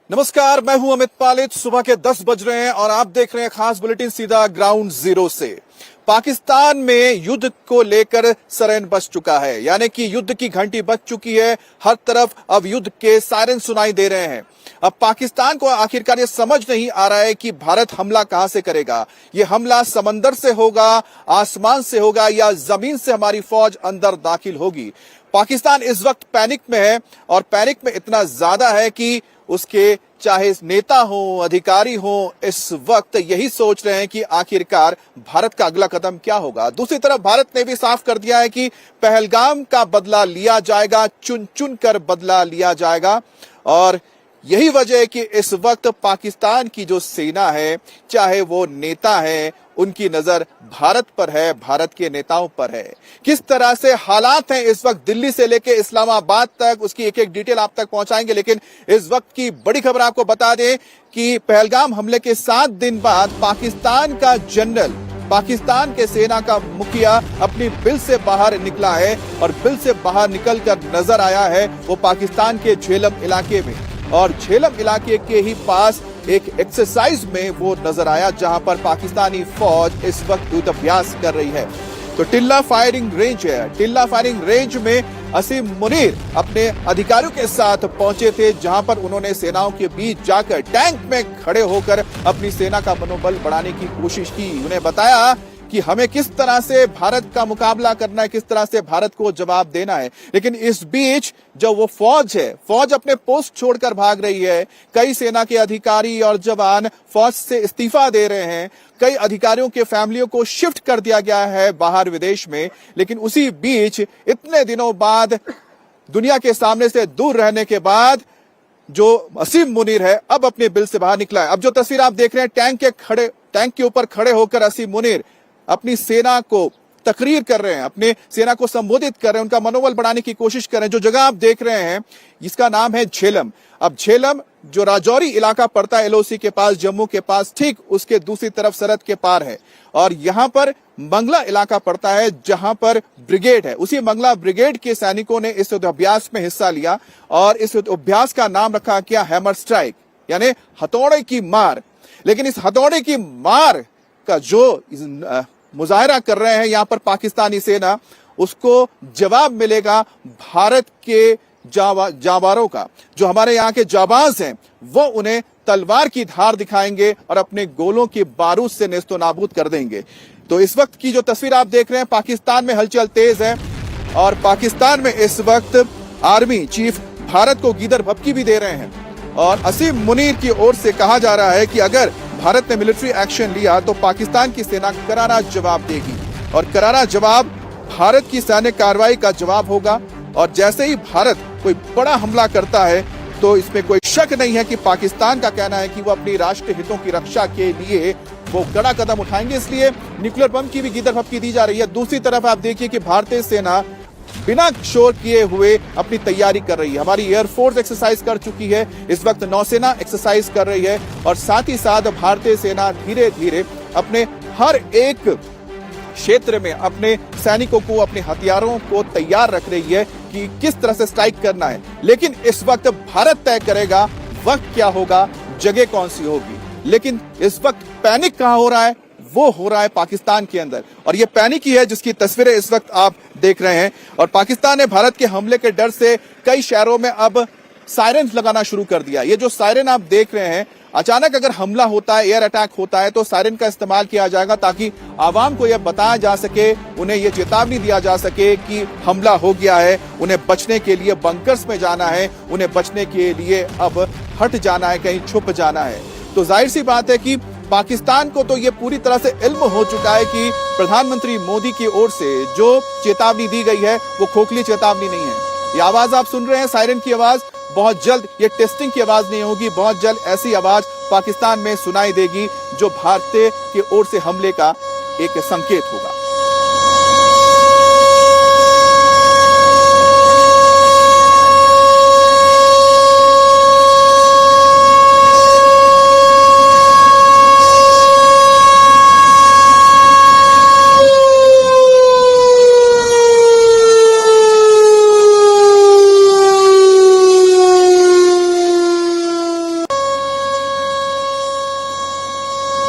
नमस्कार, मैं हूं अमित पालित। सुबह के 10 बज रहे हैं और आप देख रहे हैं खास बुलेटिन सीधा ग्राउंड जीरो से। पाकिस्तान में युद्ध को लेकर सायरन बज चुका है, यानी कि युद्ध की घंटी बज चुकी है। हर तरफ अब युद्ध के सायरन सुनाई दे रहे हैं। अब पाकिस्तान को आखिरकार ये समझ नहीं आ रहा है कि भारत हमला कहां से करेगा। ये हमला समंदर से होगा, आसमान से होगा या जमीन से हमारी फौज अंदर दाखिल होगी। पाकिस्तान इस वक्त पैनिक में है और पैनिक में इतना ज्यादा है कि उसके चाहे नेता हो, अधिकारी हो, इस वक्त यही सोच रहे हैं कि आखिरकार भारत का अगला कदम क्या होगा। दूसरी तरफ भारत ने भी साफ कर दिया है कि पहलगाम का बदला लिया जाएगा, चुन चुन कर बदला लिया जाएगा। और यही वजह है कि इस वक्त पाकिस्तान की जो सेना है, चाहे वो नेता है, उनकी नजर भारत पर है, भारत के नेताओं पर है। किस तरह से हालात हैं इस वक्त दिल्ली से लेकर इस्लामाबाद तक, उसकी एक एक डिटेल आप तक पहुंचाएंगे। लेकिन इस वक्त की बड़ी खबर आपको बता दें कि पहलगाम हमले के 7 दिन बाद पाकिस्तान का जनरल, पाकिस्तान के सेना का मुखिया अपनी बिल से बाहर निकला है और बिल से बाहर निकलकर नजर आया है वो पाकिस्तान के झेलम इलाके में। और झेलम इलाके के ही पास एक एक्सरसाइज में वो नजर आया जहां पर पाकिस्तानी फौज इस वक्त युद्धाभ्यास कर रही है। तो टिल्ला फायरिंग रेंज है। टिल्ला फायरिंग रेंज में असीम मुनीर अपने अधिकारियों के साथ पहुंचे थे, जहां पर उन्होंने सेनाओं के बीच जाकर टैंक में खड़े होकर अपनी सेना का मनोबल बढ़ाने की कोशिश की। उन्हें बताया कि हमें किस तरह से भारत का मुकाबला करना है, किस तरह से भारत को जवाब देना है। लेकिन इस बीच जो वो फौज है, फौज अपने पोस्ट छोड़कर भाग रही है। कई सेना के अधिकारी और जवान फौज से इस्तीफा दे रहे हैं। कई अधिकारियों के फैमिलियों को शिफ्ट कर दिया गया है बाहर विदेश में। लेकिन उसी बीच इतने दिनों बाद, दुनिया के सामने से दूर रहने के बाद, जो असीम मुनीर है अब अपने बिल से बाहर निकला है। अब जो तस्वीर आप देख रहे हैं, टैंक के ऊपर खड़े होकर असीम मुनीर अपनी सेना को तकरीर कर रहे हैं, अपने सेना को संबोधित कर रहे हैं, उनका मनोबल बढ़ाने की कोशिश कर रहे हैं। जो जगह आप देख रहे हैं इसका नाम है झेलम। अब झेलम जो राजौरी इलाका पड़ता है एलओसी के पास, जम्मू के पास, ठीक उसके दूसरी तरफ सरहद के पार है। और यहां पर मंगला इलाका पड़ता है जहां पर ब्रिगेड है। उसी मंगला ब्रिगेड के सैनिकों ने इस युद्धाभ्यास में हिस्सा लिया और इस युद्धाभ्यास का नाम रखा गया हैमर स्ट्राइक, यानी हथौड़े की मार। लेकिन इस हथौड़े की मार का जो मुजाहरा कर रहे हैं यहां पर पाकिस्तानी सेना, उसको जवाब मिलेगा भारत के जाबारों का। जो हमारे यहाँ के जाबाज हैं वो उन्हें तलवार की धार दिखाएंगे और अपने गोलों के बारूद से नेस्तो नाबूद कर देंगे। तो इस वक्त की जो तस्वीर आप देख रहे हैं, पाकिस्तान में हलचल तेज है और पाकिस्तान में इस वक्त आर्मी चीफ भारत को गीदड़ भपकी भी दे रहे हैं। और असीम मुनीर की ओर से कहा जा रहा है कि अगर भारत ने मिलिट्री एक्शन लिया तो पाकिस्तान की सेना करारा जवाब देगी और करारा जवाब भारत की सैन्य कार्रवाई का जवाब होगा। और जैसे ही भारत कोई बड़ा हमला करता है तो इसमें कोई शक नहीं है कि पाकिस्तान का कहना है कि वो अपनी राष्ट्रीय हितों की रक्षा के लिए वो कड़ा कदम उठाएंगे। इसलिए न्यूक्लियर बम की भी गीदड़ भपकी दी जा रही है। दूसरी तरफ आप देखिए कि भारतीय सेना बिना शोर किए हुए अपनी तैयारी कर रही है। हमारी एयरफोर्स एक्सरसाइज कर चुकी है, इस वक्त नौसेना एक्सरसाइज कर रही है और साथ ही साथ भारतीय सेना धीरे धीरे अपने हर एक क्षेत्र में अपने सैनिकों को, अपने हथियारों को तैयार रख रही है कि किस तरह से स्ट्राइक करना है। लेकिन इस वक्त भारत तय करेगा वक्त क्या होगा, जगह कौन सी होगी। लेकिन इस वक्त पैनिक कहां हो रहा है, वो हो रहा है पाकिस्तान के अंदर। और ये पैनिक ही है जिसकी तस्वीरें इस वक्त आप देख रहे हैं। और पाकिस्तान ने भारत के हमले के डर से कई शहरों में अब सायरन लगाना शुरू कर दिया। ये जो सायरन आप देख रहे हैं, अचानक अगर हमला होता है, एयर अटैक होता है, तो सायरन का इस्तेमाल किया जाएगा ताकि आवाम को यह बताया जा सके, उन्हें यह चेतावनी दिया जा सके कि हमला हो गया है, उन्हें बचने के लिए बंकर्स में जाना है, उन्हें बचने के लिए अब हट जाना है, कहीं छुप जाना है। तो जाहिर सी बात है कि पाकिस्तान को तो ये पूरी तरह से इल्म हो चुका है कि प्रधानमंत्री मोदी की ओर से जो चेतावनी दी गई है वो खोखली चेतावनी नहीं है। ये आवाज आप सुन रहे हैं, सायरन की आवाज, बहुत जल्द ये टेस्टिंग की आवाज नहीं होगी, बहुत जल्द ऐसी आवाज पाकिस्तान में सुनाई देगी जो भारतीय की ओर से हमले का एक संकेत होगा।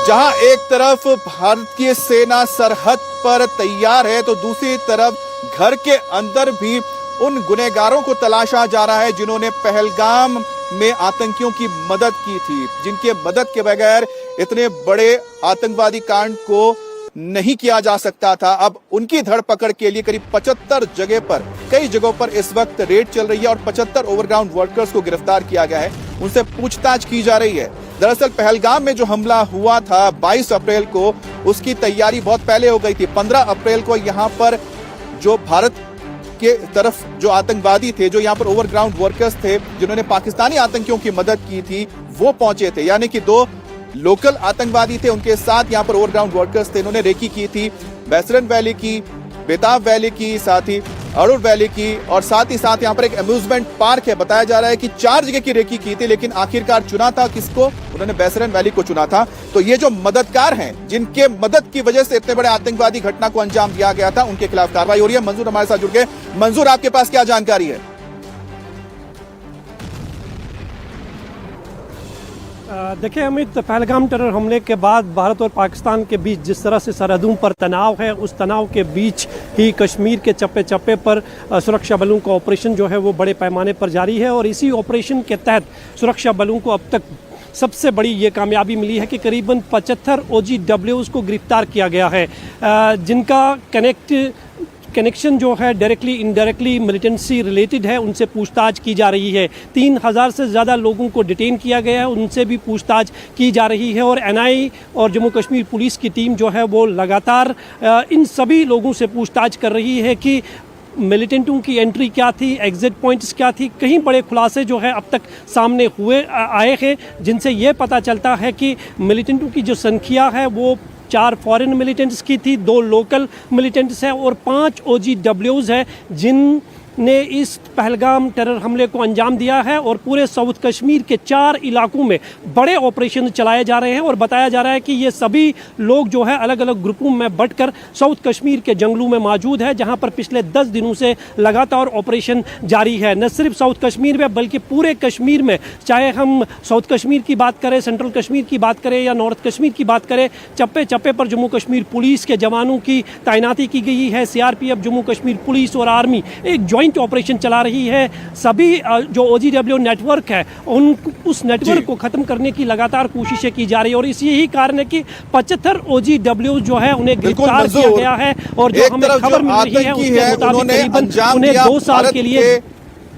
जहां एक तरफ भारतीय सेना सरहद पर तैयार है तो दूसरी तरफ घर के अंदर भी उन गुनहगारों को तलाशा जा रहा है जिन्होंने पहलगाम में आतंकियों की मदद की थी, जिनके मदद के बगैर इतने बड़े आतंकवादी कांड को नहीं किया जा सकता था। अब उनकी धरपकड़ के लिए करीब 75 जगह पर, कई जगहों पर इस वक्त रेड चल रही है और 75 ओवरग्राउंड वर्कर्स को गिरफ्तार किया गया है, उनसे पूछताछ की जा रही है। दरअसल पहलगाम में जो हमला हुआ था 22 अप्रैल को, उसकी तैयारी बहुत पहले हो गई थी। 15 अप्रैल को यहां पर जो भारत के तरफ जो आतंकवादी थे, जो यहां पर ओवरग्राउंड वर्कर्स थे, जिन्होंने पाकिस्तानी आतंकियों की मदद की थी, वो पहुंचे थे। यानी कि 2 लोकल आतंकवादी थे, उनके साथ यहां पर ओवरग्राउंड वर्कर्स थे। इन्होंने रेकी की थी बैसरन वैली की, बेताब वैली की, साथ ही अरुण वैली की, और साथ ही साथ यहां पर एक अम्यूजमेंट पार्क है। बताया जा रहा है कि 4 जगह की रेकी की थी, लेकिन आखिरकार चुना था किसको? उन्होंने बैसरन वैली को चुना था। तो ये जो मददगार हैं, जिनके मदद की वजह से इतने बड़े आतंकवादी घटना को अंजाम दिया गया था, उनके खिलाफ कार्रवाई हो रही है। मंजूर हमारे साथ जुड़ गए। मंजूर, आपके पास क्या जानकारी है? देखिए अमित, पहलगाम टेरर हमले के बाद भारत और पाकिस्तान के बीच जिस तरह से सरहदों पर तनाव है, उस तनाव के बीच ही कश्मीर के चप्पे चप्पे पर सुरक्षा बलों का ऑपरेशन जो है वो बड़े पैमाने पर जारी है। और इसी ऑपरेशन के तहत सुरक्षा बलों को अब तक सबसे बड़ी ये कामयाबी मिली है कि करीबन 75 OGWs को गिरफ्तार किया गया है, जिनका कनेक्शन जो है डायरेक्टली इनडायरेक्टली मिलिटेंसी रिलेटेड है। उनसे पूछताछ की जा रही है। 3000 से ज़्यादा लोगों को डिटेन किया गया है, उनसे भी पूछताछ की जा रही है। और NIA और जम्मू कश्मीर पुलिस की टीम जो है वो लगातार इन सभी लोगों से पूछताछ कर रही है कि मिलिटेंटों की एंट्री क्या थी, एग्जिट पॉइंट्स क्या थी। कई बड़े खुलासे जो है अब तक सामने आए हैं, जिनसे ये पता चलता है कि मिलिटेंटों की जो संख्या है वो 4 फॉरेन मिलिटेंट्स की थी, 2 लोकल मिलिटेंट्स हैं और 5 OGWs हैं जिनने इस पहलगाम टेरर हमले को अंजाम दिया है। और पूरे साउथ कश्मीर के 4 इलाकों में बड़े ऑपरेशन चलाए जा रहे हैं। और बताया जा रहा है कि ये सभी लोग जो है अलग अलग ग्रुपों में बंटकर साउथ कश्मीर के जंगलों में मौजूद है, जहां पर पिछले 10 दिनों से लगातार ऑपरेशन जारी है। न सिर्फ साउथ कश्मीर में बल्कि पूरे कश्मीर में, चाहे हम साउथ कश्मीर की बात करें, सेंट्रल कश्मीर की बात करें या नॉर्थ कश्मीर की बात करें, चप्पे चप्पे पर जम्मू कश्मीर पुलिस के जवानों की तैनाती की गई है। CRPF, जम्मू कश्मीर पुलिस और आर्मी एक ज्वाइंट ऑपरेशन चला रही है। सभी जो OGW नेटवर्क है उस नेटवर्क को खत्म करने की लगातार कोशिशें की जा रही है। और इसी यही कारण है कि 75 OGW जो है उन्हें गिरफ्तार किया गया है। और जो हमें खबर मिल रही है उसके मुताबिक करीबन उन्हें 2 साल के लिए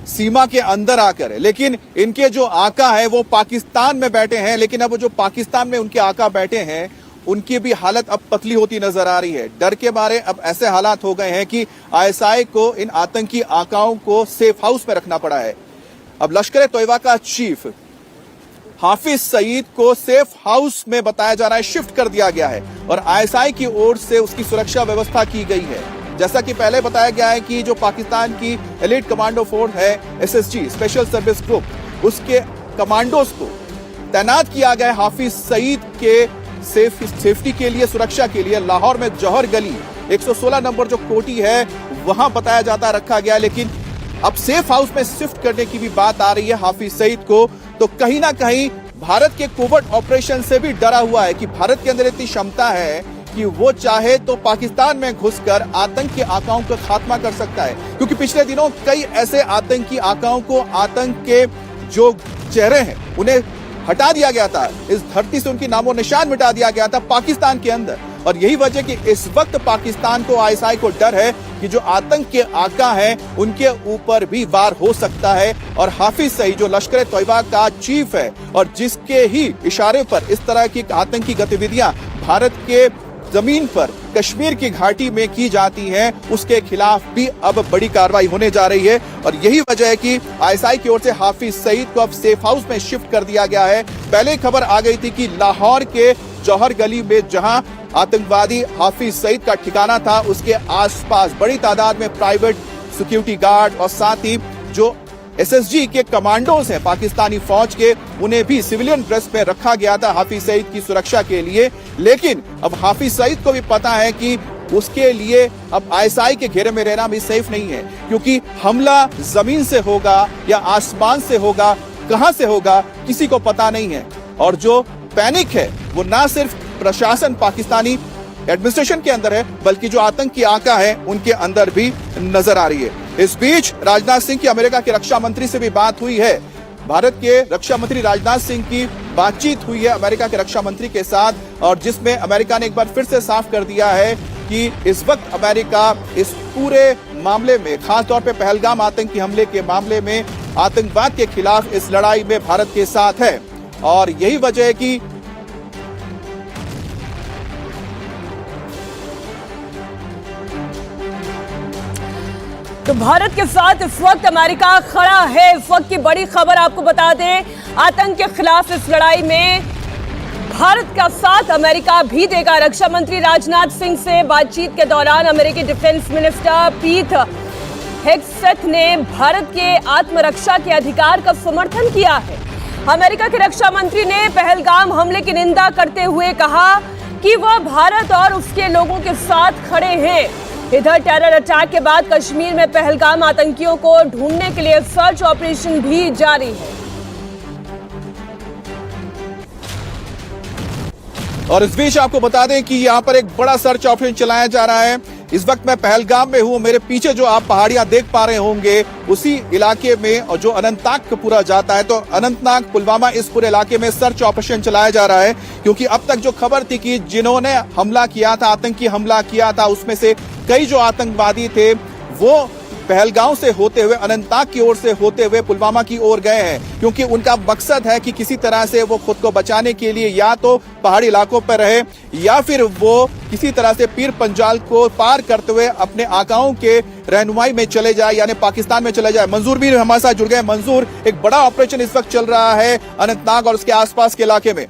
सीमा के अंदर आकर है। लेकिन इनके जो आका है वो पाकिस्तान में बैठे हैं। लेकिन अब जो पाकिस्तान में उनके आका बैठे हैं, उनकी भी हालत अब पतली होती नजर आ रही है। डर के मारे अब ऐसे हालात हो गए हैं कि ISI को इन आतंकी आकाओं को सेफ हाउस में रखना पड़ा है। अब लश्कर तोयबा का चीफ हाफिज सईद को सेफ हाउस में बताया जा रहा है शिफ्ट कर दिया गया है और ISI की ओर से उसकी सुरक्षा व्यवस्था की गई है। जैसा कि पहले बताया गया है कि जो पाकिस्तान की एलीट कमांडो फोर्स है SSG, स्पेशल सर्विस ग्रुप, उसके कमांडोज को तैनात किया गया है हाफिज सईद के सेफ्टी के लिए, सुरक्षा के लिए। लाहौर में जौहर गली 116 नंबर जो कोठी है वहां बताया जाता रखा गया। लेकिन अब सेफ हाउस में शिफ्ट करने की भी बात आ रही है हाफिज सईद को। तो कहीं ना कहीं भारत के कोवर्ट ऑपरेशन से भी डरा हुआ है कि भारत के अंदर इतनी क्षमता है कि वो चाहे तो पाकिस्तान में घुसकर आतंक के आकाओं का खात्मा कर सकता है। क्योंकि पिछले दिनों कई ऐसे आतंकी आकाओं को, आतंक के जो चेहरे हैं उन्हें हटा दिया गया था, इस धरती से उनकी नामो निशान मिटा दिया गया था पाकिस्तान के अंदर। और यही वजह कि इस वक्त पाकिस्तान को, ISI को डर है कि जो आतंक के आका हैं उनके ऊपर भी वार हो सकता है। और हाफिज सईद जो लश्कर तोयबा का चीफ है और जिसके ही इशारे पर इस तरह की आतंकी गतिविधियां भारत के जमीन पर कश्मीर की घाटी में की जाती हैं, उसके खिलाफ भी अब बड़ी कार्रवाई होने जा रही है। और यही वजह है कि ISI की ओर से हाफिज सईद को अब सेफ हाउस में शिफ्ट कर दिया गया है। पहले खबर आ गई थी कि लाहौर के जौहर गली में जहां आतंकवादी हाफिज सईद का ठिकाना था, उसके आसपास बड़ी तादाद में प्राइवेट सिक्योरिटी गार्ड और साथ ही जो SSG के कमांडोज हैं पाकिस्तानी फौज के, उन्हें भी सिविलियन ड्रेस में रखा गया था हाफिज सईद की सुरक्षा के लिए। लेकिन अब हाफिज सईद को भी पता है कि उसके लिए अब ISI के घेरे में रहना भी सेफ नहीं है, क्योंकि हमला जमीन से होगा या आसमान से होगा, कहां से होगा किसी को पता नहीं है। और जो पैनिक है वो ना सिर्फ प्रशासन पाकिस्तानी एडमिनिस्ट्रेशन के अंदर है, बल्कि जो आतंकी आका है उनके अंदर भी नजर आ रही है। इस बीच राजनाथ सिंह की अमेरिका के रक्षा मंत्री से भी बात हुई है। भारत के रक्षा मंत्री राजनाथ सिंह की बातचीत हुई है अमेरिका के रक्षा मंत्री के साथ, और जिसमें अमेरिका ने एक बार फिर से साफ कर दिया है कि इस वक्त अमेरिका इस पूरे मामले में, खासतौर पे पहलगाम आतंकी हमले के मामले में, आतंकवाद के खिलाफ इस लड़ाई में भारत के साथ है। और यही वजह है कि तो भारत के साथ इस वक्त अमेरिका खड़ा है। इस वक्त की बड़ी खबर आपको बता दें, आतंक के खिलाफ इस लड़ाई में भारत का साथ अमेरिका भी देगा। रक्षा मंत्री राजनाथ सिंह से बातचीत के दौरान अमेरिकी डिफेंस मिनिस्टर पीट हेगसेथ ने भारत के आत्मरक्षा के अधिकार का समर्थन किया है। अमेरिका के रक्षा मंत्री ने पहलगाम हमले की निंदा करते हुए कहा कि वह भारत और उसके लोगों के साथ खड़े हैं। इधर टेरर अटैक के बाद कश्मीर में पहलगाम आतंकियों को ढूंढने के लिए सर्च ऑपरेशन भी जारी है। और इस बीच आपको बता दें कि यहां पर एक बड़ा सर्च ऑपरेशन चलाया जा रहा है। इस वक्त मैं पहलगाम में हूं, मेरे पीछे जो आप पहाड़ियां देख पा रहे होंगे उसी इलाके में, और जो अनंतनाग पूरा जाता है, तो अनंतनाग, पुलवामा, इस पूरे इलाके में सर्च ऑपरेशन चलाया जा रहा है। क्योंकि अब तक जो खबर थी कि जिन्होंने हमला किया था, आतंकी हमला किया था, उसमें से कई जो आतंकवादी थे वो पहलगांव से होते हुए, अनंतनाग की ओर से होते हुए पुलवामा की ओर गए हैं। क्योंकि उनका मकसद है कि किसी तरह से वो खुद को बचाने के लिए या तो पहाड़ी इलाकों पर रहे, या फिर वो किसी तरह से पीर पंजाल को पार करते हुए अपने आकाओं के रहनुमाई में चले जाए, यानी पाकिस्तान में चले जाए। मंजूर भी हमारे साथ जुड़ गए। मंजूर, एक बड़ा ऑपरेशन इस वक्त चल रहा है अनंतनाग और उसके आसपास के इलाके में।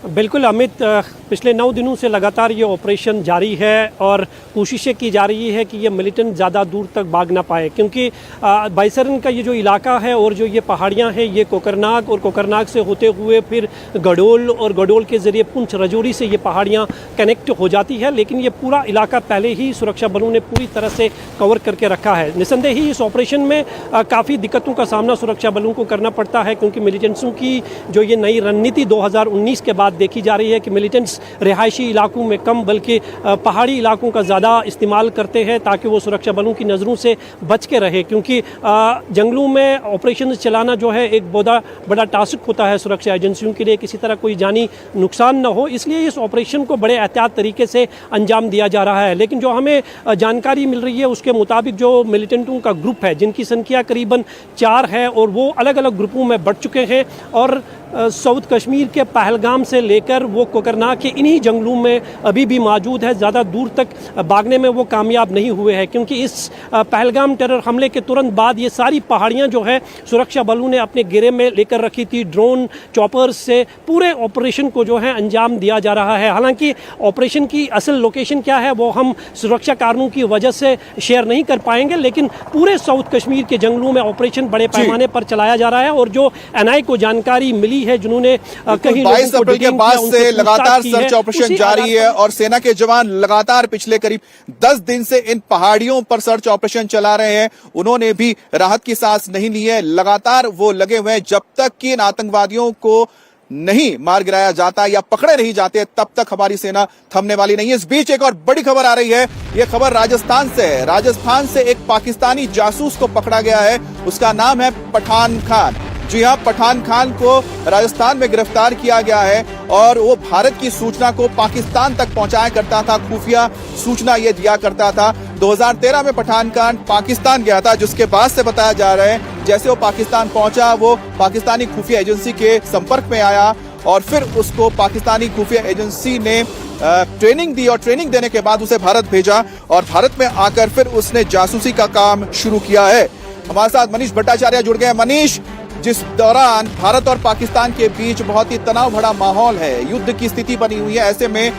बिल्कुल अमित, पिछले 9 दिनों से लगातार ये ऑपरेशन जारी है और कोशिशें की जा रही है कि ये मिलिटेंट ज़्यादा दूर तक भाग ना पाए। क्योंकि बाइसरन का ये जो इलाका है और जो ये पहाड़ियाँ हैं, ये कोकरनाग, और कोकरनाग से होते हुए फिर गडोल, और गडोल के ज़रिए पुंछ राजौरी से ये पहाड़ियाँ कनेक्ट हो जाती है। लेकिन ये पूरा इलाका पहले ही सुरक्षा बलों ने पूरी तरह से कवर करके रखा है। निसंदेह ही इस ऑपरेशन में काफ़ी दिक्कतों का सामना सुरक्षा बलों को करना पड़ता है, क्योंकि मिलिटेंट्सों की जो ये नई रणनीति 2019 के बाद देखी जा रही है कि मिलिटेंट्स रिहायशी इलाकों में कम बल्कि पहाड़ी इलाकों का ज़्यादा इस्तेमाल करते हैं, ताकि वो सुरक्षा बलों की नज़रों से बच के रहे। क्योंकि जंगलों में ऑपरेशन चलाना जो है एक बहुत बड़ा टास्क होता है सुरक्षा एजेंसियों के लिए, किसी तरह कोई जानी नुकसान न हो, इसलिए इस ऑपरेशन को बड़े एहतियात तरीके से अंजाम दिया जा रहा है। लेकिन जो हमें जानकारी मिल रही है उसके मुताबिक जो मिलिटेंटों का ग्रुप है, जिनकी संख्या करीबन 4 है, और वो अलग अलग ग्रुपों में बढ़ चुके हैं, और साउथ कश्मीर के पहलगाम से लेकर वो कोकरनाग के इन्हीं जंगलों में अभी भी मौजूद है। ज़्यादा दूर तक भागने में वो कामयाब नहीं हुए हैं, क्योंकि इस पहलगाम टेरर हमले के तुरंत बाद ये सारी पहाड़ियाँ जो है सुरक्षा बलों ने अपने घेरे में लेकर रखी थी। ड्रोन चॉपर्स से पूरे ऑपरेशन को जो है अंजाम दिया जा रहा है। हालांकि ऑपरेशन की असल लोकेशन क्या है वो हम सुरक्षा कारणों की वजह से शेयर नहीं कर पाएंगे, लेकिन पूरे साउथ कश्मीर के जंगलों में ऑपरेशन बड़े पैमाने पर चलाया जा रहा है। और जो एनआई को जानकारी मिली है, जिन्होंने कहीं 22 अप्रैल के बाद से लगातार सर्च ऑपरेशन जारी है, और सेना के जवान लगातार पिछले करीब 10 दिन से इन पहाड़ियों पर सर्च ऑपरेशन चला रहे हैं। उन्होंने भी राहत की सांस नहीं ली है। लगातार वो लगे हुए हैं, जब तक कि इन आतंकवादियों को नहीं मार गिराया जाता या पकड़े नहीं जाते, तब तक हमारी सेना थमने वाली नहीं है। इस बीच एक और बड़ी खबर आ रही है। यह खबर राजस्थान से है। राजस्थान से एक पाकिस्तानी जासूस को पकड़ा गया है। उसका नाम है पठान खान। जी हां, पठान खान को राजस्थान में गिरफ्तार किया गया है, और वो भारत की सूचना को पाकिस्तान तक पहुंचाया करता था, खुफिया सूचना ये दिया करता था। 2013 में पठान खान पाकिस्तान गया था, जिसके बाद से बताया जा रहा है जैसे वो पाकिस्तान पहुंचा, वो पाकिस्तानी खुफिया एजेंसी के संपर्क में आया, और फिर उसको पाकिस्तानी खुफिया एजेंसी ने ट्रेनिंग दी, और ट्रेनिंग देने के बाद उसे भारत भेजा, और भारत में आकर फिर उसने जासूसी का काम शुरू किया है। हमारे साथ मनीष भट्टाचार्य जुड़ गए। मनीष, जिस दौरान भारत और पाकिस्तान के बीच बहुत ही तनाव भरा माहौल है, युद्ध की स्थिति बनी हुई है, ऐसे में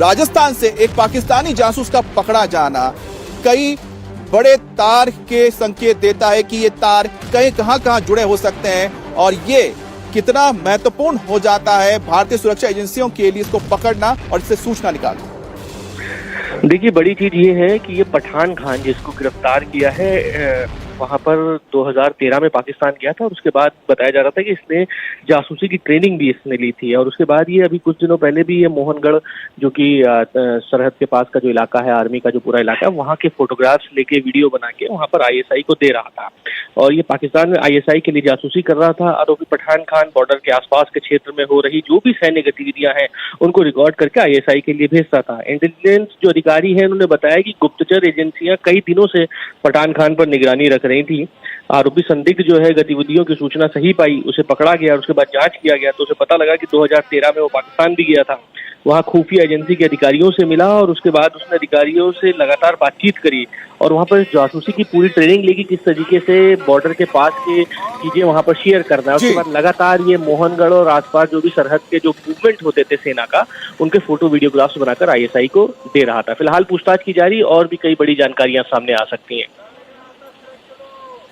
राजस्थान से एक पाकिस्तानी जासूस का पकड़ा जाना कई बड़े तार के संकेत देता है कि ये तार कहीं कहां जुड़े हो सकते हैं, और ये कितना महत्वपूर्ण हो जाता है भारतीय सुरक्षा एजेंसियों के लिए इसको पकड़ना और इससे सूचना निकालना। देखिए, बड़ी चीज ये है कि ये पठान खान जिसको गिरफ्तार किया है वहां पर 2013 में पाकिस्तान गया था और उसके बाद बताया जा रहा था कि इसने जासूसी की ट्रेनिंग भी इसने ली थी। और उसके बाद ये अभी कुछ दिनों पहले भी ये मोहनगढ़ जो कि सरहद के पास का जो इलाका है, आर्मी का जो पूरा इलाका है, वहाँ के फोटोग्राफ्स लेके वीडियो बना के वहाँ पर ISI को दे रहा था। और ये पाकिस्तान में ISI के लिए जासूसी कर रहा था। आरोपी पठान खान बॉर्डर के आसपास के क्षेत्र में हो रही जो भी सैन्य गतिविधियां हैं उनको रिकॉर्ड करके ISI के लिए भेजता था। इंटेलिजेंस जो अधिकारी हैं उन्होंने बताया कि गुप्तचर एजेंसियां कई दिनों से पठान खान पर निगरानी रख रही थी। आरोपी संदिग्ध जो है गतिविधियों की सूचना सही पाई, उसे पकड़ा गया और उसके बाद जांच किया गया तो उसे पता लगा कि 2013 में वो पाकिस्तान भी गया था। वहाँ खुफिया एजेंसी के अधिकारियों से मिला और उसके बाद उसने अधिकारियों से लगातार बातचीत करी और वहाँ पर जासूसी की पूरी ट्रेनिंग लेगी, किस तरीके से बॉर्डर के पास के चीजें वहाँ पर शेयर करना है। उसके बाद लगातार ये मोहनगढ़ और आसपास जो भी सरहद के जो मूवमेंट होते थे सेना का, उनके फोटो वीडियोग्राफ्स बनाकर ISI को दे रहा था। फिलहाल पूछताछ की जा रही और भी कई बड़ी जानकारियां सामने आ सकती हैं।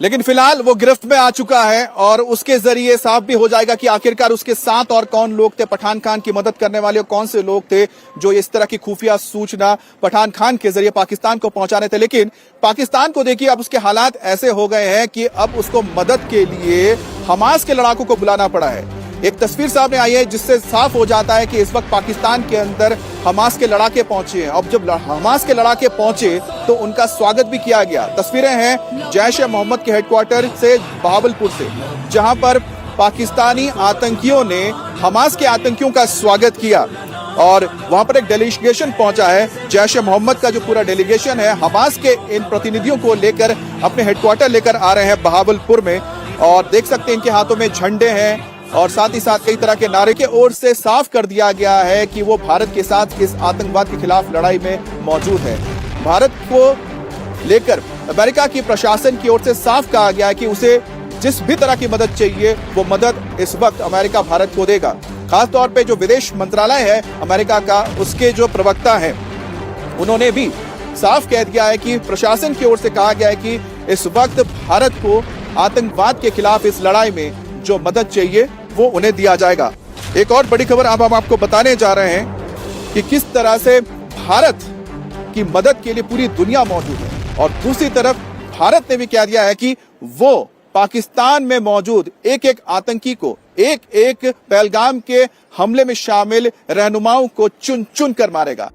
लेकिन फिलहाल वो गिरफ्त में आ चुका है और उसके जरिए साफ भी हो जाएगा कि आखिरकार उसके साथ और कौन लोग थे, पठान खान की मदद करने वाले और कौन से लोग थे जो इस तरह की खुफिया सूचना पठान खान के जरिए पाकिस्तान को पहुंचाने थे। लेकिन पाकिस्तान को देखिए अब उसके हालात ऐसे हो गए हैं कि अब उसको मदद के लिए हमास के लड़ाकों को बुलाना पड़ा है। एक तस्वीर सामने आई है जिससे साफ हो जाता है कि इस वक्त पाकिस्तान के अंदर हमास के लड़ाके पहुंचे हैं। अब जब हमास के लड़ाके पहुंचे तो उनका स्वागत भी किया गया। तस्वीरें हैं जैश-ए-मोहम्मद के हेडक्वार्टर से बहावलपुर से, जहां पर पाकिस्तानी आतंकियों ने हमास के आतंकियों का स्वागत किया और वहां पर एक डेलीगेशन पहुंचा है। जैश-ए-मोहम्मद का जो पूरा डेलीगेशन है हमास के इन प्रतिनिधियों को लेकर अपने हेडक्वार्टर लेकर आ रहे हैं बहावलपुर में और देख सकते हैं इनके हाथों में झंडे हैं और साथ ही साथ कई तरह के नारे के ओर से साफ कर दिया गया है कि वो भारत के साथ इस आतंकवाद के खिलाफ लड़ाई में मौजूद है। भारत को लेकर अमेरिका की प्रशासन की ओर से साफ कहा गया है कि उसे जिस भी तरह की मदद चाहिए वो मदद इस वक्त अमेरिका भारत को देगा। खासतौर पे जो विदेश मंत्रालय है अमेरिका का, उसके जो प्रवक्ता हैं उन्होंने भी साफ कह दिया है कि प्रशासन की ओर से कहा गया है कि इस वक्त भारत को आतंकवाद के खिलाफ इस लड़ाई में जो मदद चाहिए वो उन्हें दिया जाएगा। एक और बड़ी खबर अब हम आपको बताने जा रहे हैं कि किस तरह से भारत की मदद के लिए पूरी दुनिया मौजूद है और दूसरी तरफ भारत ने भी कह दिया है कि वो पाकिस्तान में मौजूद एक एक आतंकी को, एक एक पहलगाम के हमले में शामिल रहनुमाओं को चुन चुन कर मारेगा।